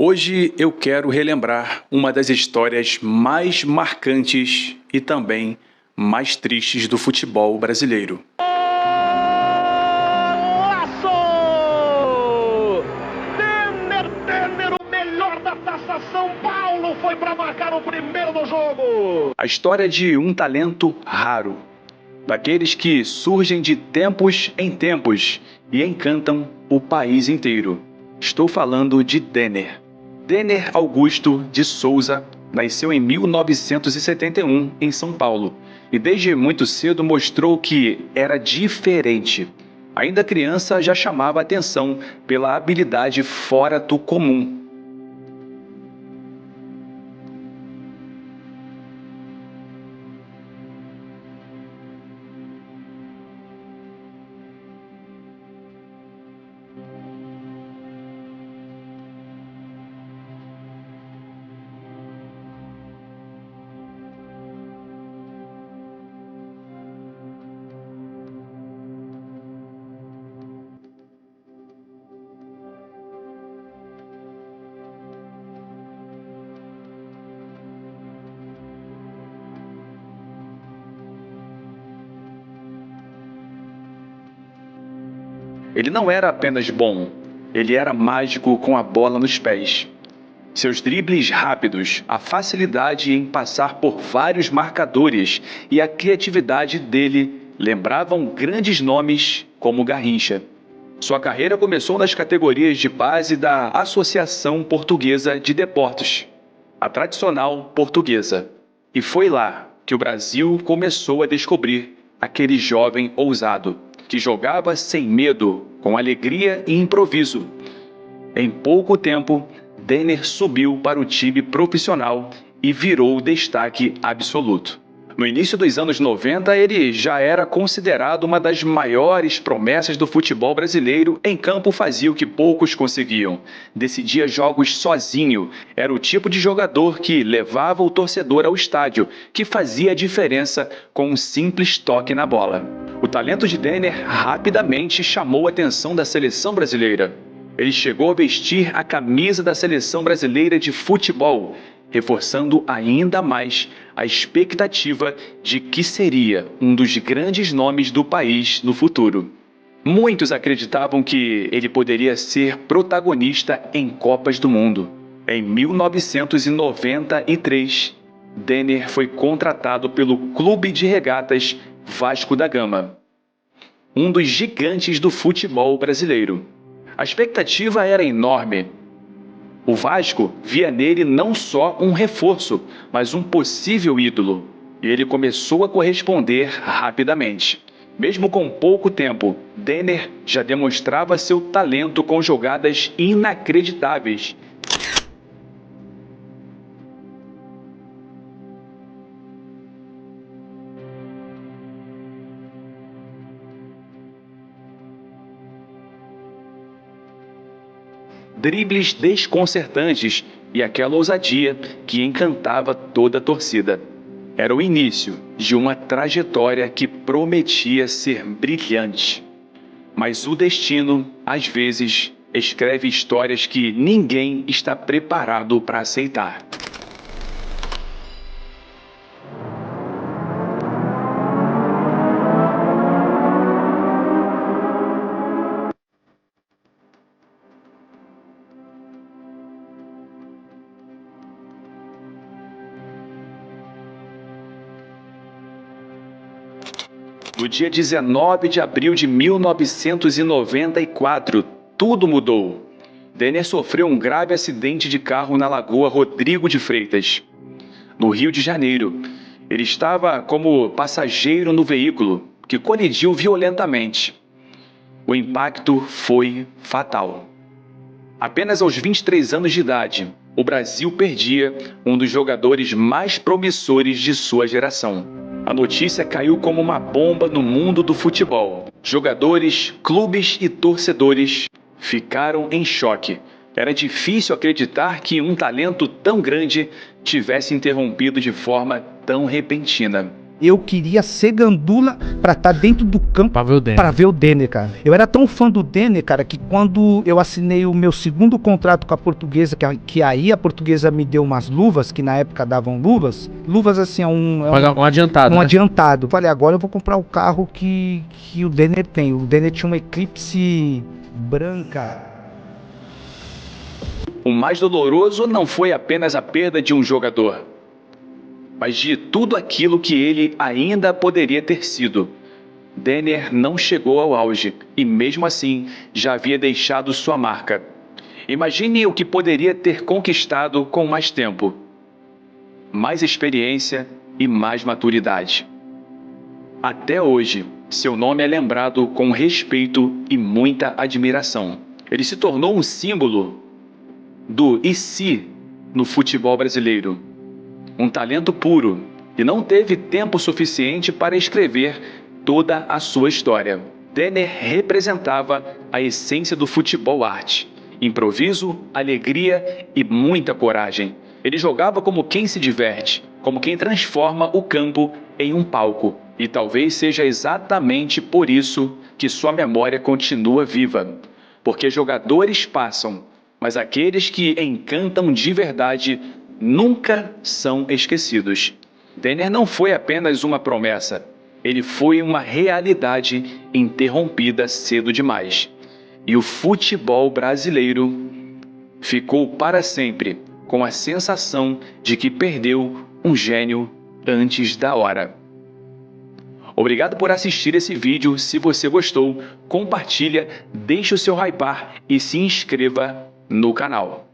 Hoje eu quero relembrar uma das histórias mais marcantes e também mais tristes do futebol brasileiro. Golaço! Denner, o melhor da Taça São Paulo, foi para marcar o primeiro do jogo. A história de um talento raro, daqueles que surgem de tempos em tempos e encantam o país inteiro. Estou falando de Denner. Denner Augusto de Souza nasceu em 1971 em São Paulo e desde muito cedo mostrou que era diferente. Ainda criança já chamava atenção pela habilidade fora do comum. Ele não era apenas bom, ele era mágico com a bola nos pés. Seus dribles rápidos, a facilidade em passar por vários marcadores e a criatividade dele lembravam grandes nomes como Garrincha. Sua carreira começou nas categorias de base da Associação Portuguesa de Deportes, a tradicional portuguesa. E foi lá que o Brasil começou a descobrir aquele jovem ousado, que jogava sem medo, com alegria e improviso. Em pouco tempo, Denner subiu para o time profissional e virou destaque absoluto. No início dos anos 90, ele já era considerado uma das maiores promessas do futebol brasileiro. Em campo fazia o que poucos conseguiam. Decidia jogos sozinho. Era o tipo de jogador que levava o torcedor ao estádio, que fazia a diferença com um simples toque na bola. O talento de Denner rapidamente chamou a atenção da seleção brasileira. Ele chegou a vestir a camisa da seleção brasileira de futebol, reforçando ainda mais a expectativa de que seria um dos grandes nomes do país no futuro. Muitos acreditavam que ele poderia ser protagonista em Copas do Mundo. Em 1993, Denner foi contratado pelo Clube de Regatas Vasco da Gama, um dos gigantes do futebol brasileiro. A expectativa era enorme. O Vasco via nele não só um reforço, mas um possível ídolo. E ele começou a corresponder rapidamente. Mesmo com pouco tempo, Denner já demonstrava seu talento com jogadas inacreditáveis. Dribles desconcertantes e aquela ousadia que encantava toda a torcida. Era o início de uma trajetória que prometia ser brilhante. Mas o destino, às vezes, escreve histórias que ninguém está preparado para aceitar. No dia 19 de abril de 1994, tudo mudou. Denner sofreu um grave acidente de carro na Lagoa Rodrigo de Freitas, no Rio de Janeiro. Ele estava como passageiro no veículo, que colidiu violentamente. O impacto foi fatal. Apenas aos 23 anos de idade, o Brasil perdia um dos jogadores mais promissores de sua geração. A notícia caiu como uma bomba no mundo do futebol. Jogadores, clubes e torcedores ficaram em choque. Era difícil acreditar que um talento tão grande tivesse interrompido de forma tão repentina. Eu queria ser gandula pra estar dentro do campo Pra ver o Denner. para ver o Denner, cara. Eu era tão fã do Denner, cara, que quando eu assinei o meu segundo contrato com a Portuguesa, que aí a Portuguesa me deu umas luvas, que na época davam luvas assim, Um adiantado. um né? adiantado. Falei, agora eu vou comprar o carro que o Denner tem. O Denner tinha uma Eclipse branca. O mais doloroso não foi apenas a perda de um jogador, mas de tudo aquilo que ele ainda poderia ter sido. Denner não chegou ao auge e, mesmo assim, já havia deixado sua marca. Imagine o que poderia ter conquistado com mais tempo, mais experiência e mais maturidade. Até hoje, seu nome é lembrado com respeito e muita admiração. Ele se tornou um símbolo do e se no futebol brasileiro. Um talento puro e não teve tempo suficiente para escrever toda a sua história. Denner representava a essência do futebol arte: improviso, alegria e muita coragem. Ele jogava como quem se diverte, como quem transforma o campo em um palco. E talvez seja exatamente por isso que sua memória continua viva. Porque jogadores passam, mas aqueles que encantam de verdade nunca são esquecidos. Denner não foi apenas uma promessa, ele foi uma realidade interrompida cedo demais. E o futebol brasileiro ficou para sempre com a sensação de que perdeu um gênio antes da hora. Obrigado por assistir esse vídeo. Se você gostou, compartilha, deixe o seu hypar e se inscreva no canal.